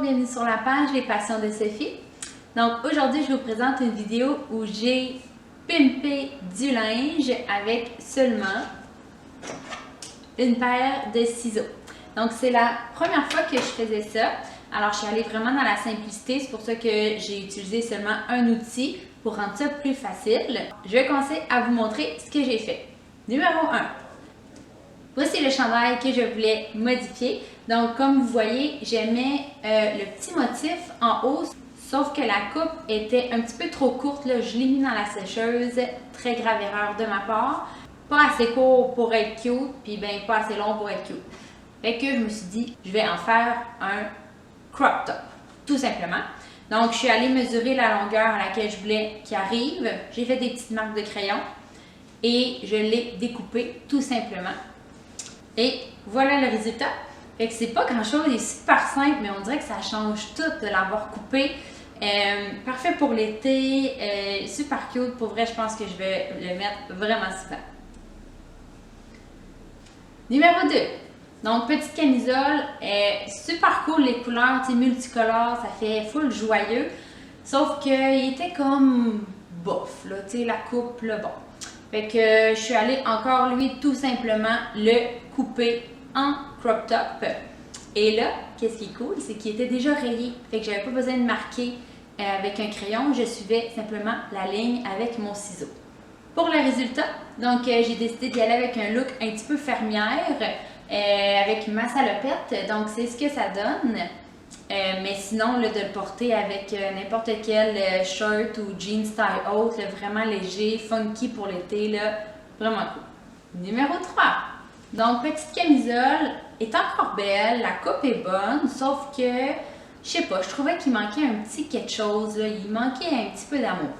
bienvenue sur la page Les Passions de Sophie. Donc aujourd'hui, je vous présente une vidéo où j'ai pimpé du linge avec seulement une paire de ciseaux. Donc c'est la première fois que je faisais ça. Alors je suis allée vraiment dans la simplicité, c'est pour ça que j'ai utilisé seulement un outil pour rendre ça plus facile. Je vais commencer à vous montrer ce que j'ai fait. Numéro 1. Voici le chandail que je voulais modifier. Donc, comme vous voyez, j'aimais le petit motif en haut, sauf que la coupe était un petit peu trop courte. Là. Je l'ai mis dans la sécheuse, très grave erreur de ma part. Pas assez court pour être cute, puis ben pas assez long pour être cute. Fait que je me suis dit, je vais en faire un crop top, tout simplement. Donc, je suis allée mesurer la longueur à laquelle je voulais qu'il arrive. J'ai fait des petites marques de crayon et je l'ai découpé tout simplement. Et voilà le résultat. Fait que c'est pas grand chose, il est super simple, mais on dirait que ça change tout de l'avoir coupé. Parfait pour l'été, super cute. Pour vrai, je pense que je vais le mettre vraiment souvent. Numéro 2. Donc, petite camisole, super cool les couleurs, tu sais, multicolores, ça fait full joyeux. Sauf qu'il était comme bof, là, tu sais, la coupe, là, bon. Fait que je suis allée encore, lui, tout simplement le couper en crop top. Et là, qu'est-ce qui est cool, c'est qu'il était déjà rayé. Fait que j'avais pas besoin de marquer avec un crayon, je suivais simplement la ligne avec mon ciseau. Pour le résultat, donc j'ai décidé d'y aller avec un look un petit peu fermière, avec ma salopette. Donc c'est ce que ça donne. Mais sinon, là, de le porter avec n'importe quel shirt ou jean style haute, là, vraiment léger, funky pour l'été, là, vraiment cool. Numéro 3. Donc, petite camisole est encore belle, la coupe est bonne, sauf que, je sais pas, je trouvais qu'il manquait un petit quelque chose, là, il manquait un petit peu d'amour.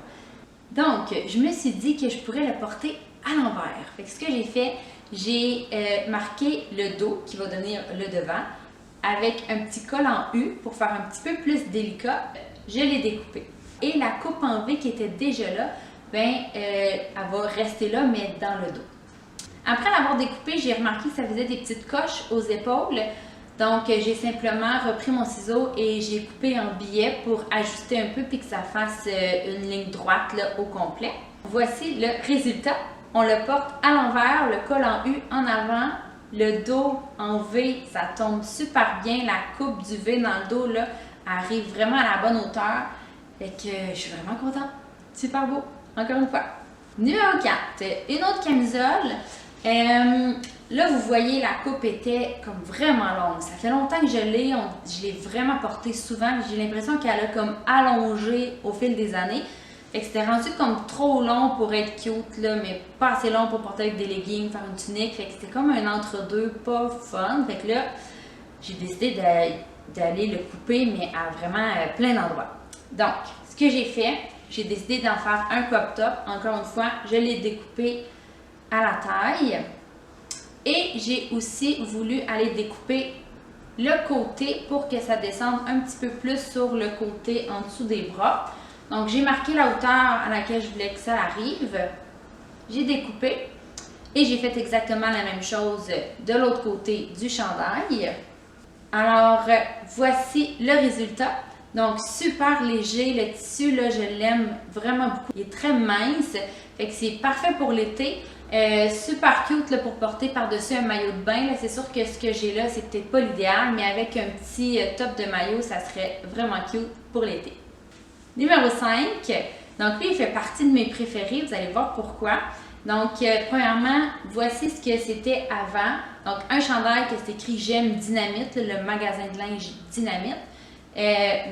Donc, je me suis dit que je pourrais le porter à l'envers. Fait que ce que j'ai fait, j'ai marqué le dos qui va devenir le devant, avec un petit col en U pour faire un petit peu plus délicat, je l'ai découpé. Et la coupe en V qui était déjà là, ben, elle va rester là, mais dans le dos. Après l'avoir découpé, j'ai remarqué que ça faisait des petites coches aux épaules. Donc, j'ai simplement repris mon ciseau et j'ai coupé en biais pour ajuster un peu puis que ça fasse une ligne droite là, au complet. Voici le résultat. On le porte à l'envers, le col en U en avant. Le dos en V, ça tombe super bien. La coupe du V dans le dos, là, arrive vraiment à la bonne hauteur. Fait que je suis vraiment contente. Super beau. Encore une fois. Numéro 4. Une autre camisole. Là, vous voyez, la coupe était comme vraiment longue. Ça fait longtemps que je l'ai. Je l'ai vraiment portée souvent. J'ai l'impression qu'elle a comme allongé au fil des années. Fait que c'était rendu comme trop long pour être cute, là, mais pas assez long pour porter avec des leggings, faire une tunique. Fait que c'était comme un entre-deux, pas fun. Fait que là, j'ai décidé d'aller le couper, mais à vraiment plein d'endroits. Donc, ce que j'ai fait, j'ai décidé d'en faire un crop top. Encore une fois, je l'ai découpé à la taille. Et j'ai aussi voulu aller découper le côté pour que ça descende un petit peu plus sur le côté en dessous des bras. Donc, j'ai marqué la hauteur à laquelle je voulais que ça arrive. J'ai découpé et j'ai fait exactement la même chose de l'autre côté du chandail. Alors, voici le résultat. Donc, super léger. Le tissu, là, je l'aime vraiment beaucoup. Il est très mince. Fait que c'est parfait pour l'été. Super cute là, pour porter par-dessus un maillot de bain. C'est sûr que ce que j'ai là, c'est peut-être pas l'idéal, mais avec un petit top de maillot, ça serait vraiment cute pour l'été. Numéro 5, donc lui, il fait partie de mes préférés, vous allez voir pourquoi. Donc, premièrement, voici ce que c'était avant. Donc, un chandail que c'est écrit « J'aime Dynamite », le magasin de linge Dynamite.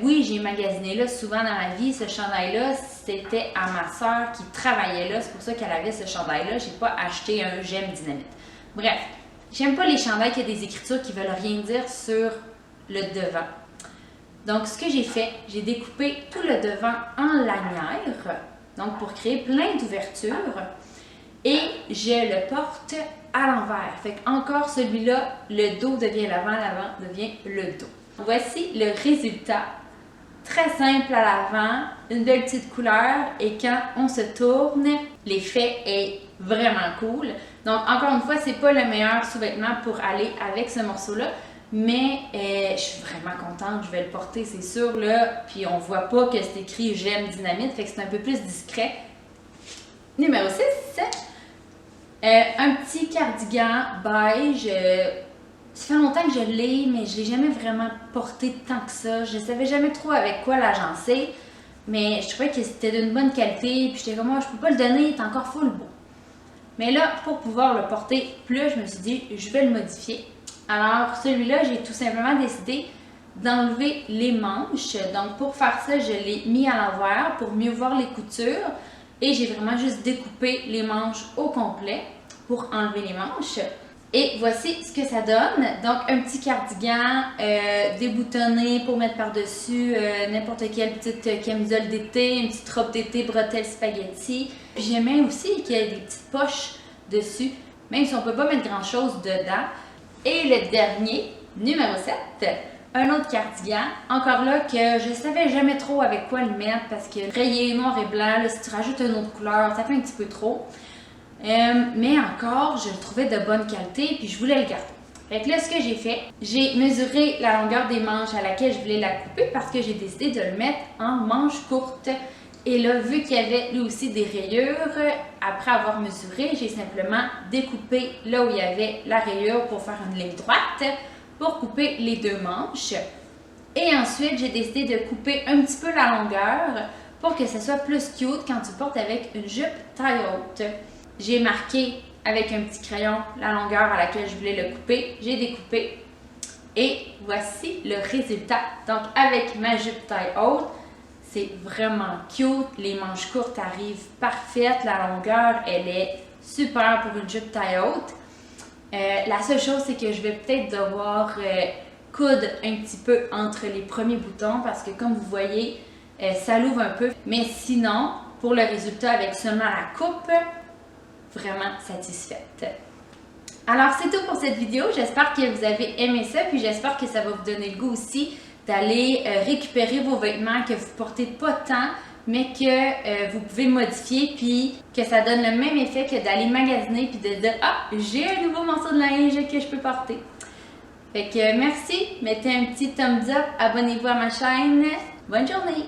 Oui, j'ai magasiné là souvent dans ma vie. Ce chandail-là, c'était à ma soeur qui travaillait là. C'est pour ça qu'elle avait ce chandail-là. J'ai pas acheté un « J'aime Dynamite ». Bref, j'aime pas les chandails qui ont des écritures qui veulent rien dire sur le devant. Donc, ce que j'ai fait, j'ai découpé tout le devant en lanière, donc pour créer plein d'ouvertures, et je le porte à l'envers. Fait qu'encore celui-là, le dos devient l'avant, l'avant devient le dos. Voici le résultat. Très simple à l'avant, une belle petite couleur, et quand on se tourne, l'effet est vraiment cool. Donc, encore une fois, c'est pas le meilleur sous-vêtement pour aller avec ce morceau-là, Mais je suis vraiment contente, je vais le porter, c'est sûr, là. Puis on voit pas que c'est écrit J'aime Dynamite, fait que c'est un peu plus discret. Numéro 6, un petit cardigan beige. Ça fait longtemps que je l'ai, mais je l'ai jamais vraiment porté tant que ça. Je savais jamais trop avec quoi l'agencer, mais je trouvais que c'était d'une bonne qualité. Puis j'étais comme, moi, je peux pas le donner, il est encore full beau. Mais là, pour pouvoir le porter plus, je me suis dit, je vais le modifier. Alors, celui-là, j'ai tout simplement décidé d'enlever les manches. Donc, pour faire ça, je l'ai mis à l'envers pour mieux voir les coutures. Et j'ai vraiment juste découpé les manches au complet pour enlever les manches. Et voici ce que ça donne. Donc, un petit cardigan déboutonné pour mettre par-dessus n'importe quelle petite camisole d'été, une petite robe d'été, bretelles spaghetti. J'aimais aussi qu'il y ait des petites poches dessus, même si on ne peut pas mettre grand-chose dedans. Et le dernier, numéro 7, un autre cardigan. Encore là, que je savais jamais trop avec quoi le mettre parce que rayé, noir et blanc, là, si tu rajoutes une autre couleur, ça fait un petit peu trop. Mais encore, je le trouvais de bonne qualité puis je voulais le garder. Fait que là, ce que j'ai fait, j'ai mesuré la longueur des manches à laquelle je voulais la couper parce que j'ai décidé de le mettre en manches courtes. Et là, vu qu'il y avait lui aussi des rayures, après avoir mesuré, j'ai simplement découpé là où il y avait la rayure pour faire une ligne droite, pour couper les deux manches. Et ensuite, j'ai décidé de couper un petit peu la longueur pour que ça soit plus cute quand tu portes avec une jupe taille haute. J'ai marqué avec un petit crayon la longueur à laquelle je voulais le couper. J'ai découpé et voici le résultat. Donc, avec ma jupe taille haute, c'est vraiment cute. Les manches courtes arrivent parfaites. La longueur, elle est super pour une jupe taille haute. La seule chose, c'est que je vais peut-être devoir coudre un petit peu entre les premiers boutons parce que comme vous voyez, ça l'ouvre un peu. Mais sinon, pour le résultat avec seulement la coupe, vraiment satisfaite. Alors, c'est tout pour cette vidéo. J'espère que vous avez aimé ça, puis j'espère que ça va vous donner le goût aussi d'aller récupérer vos vêtements que vous portez pas tant, mais que vous pouvez modifier, puis que ça donne le même effet que d'aller magasiner, puis de dire « Ah, j'ai un nouveau morceau de linge que je peux porter ». Fait que merci, mettez un petit thumbs up, abonnez-vous à ma chaîne. Bonne journée!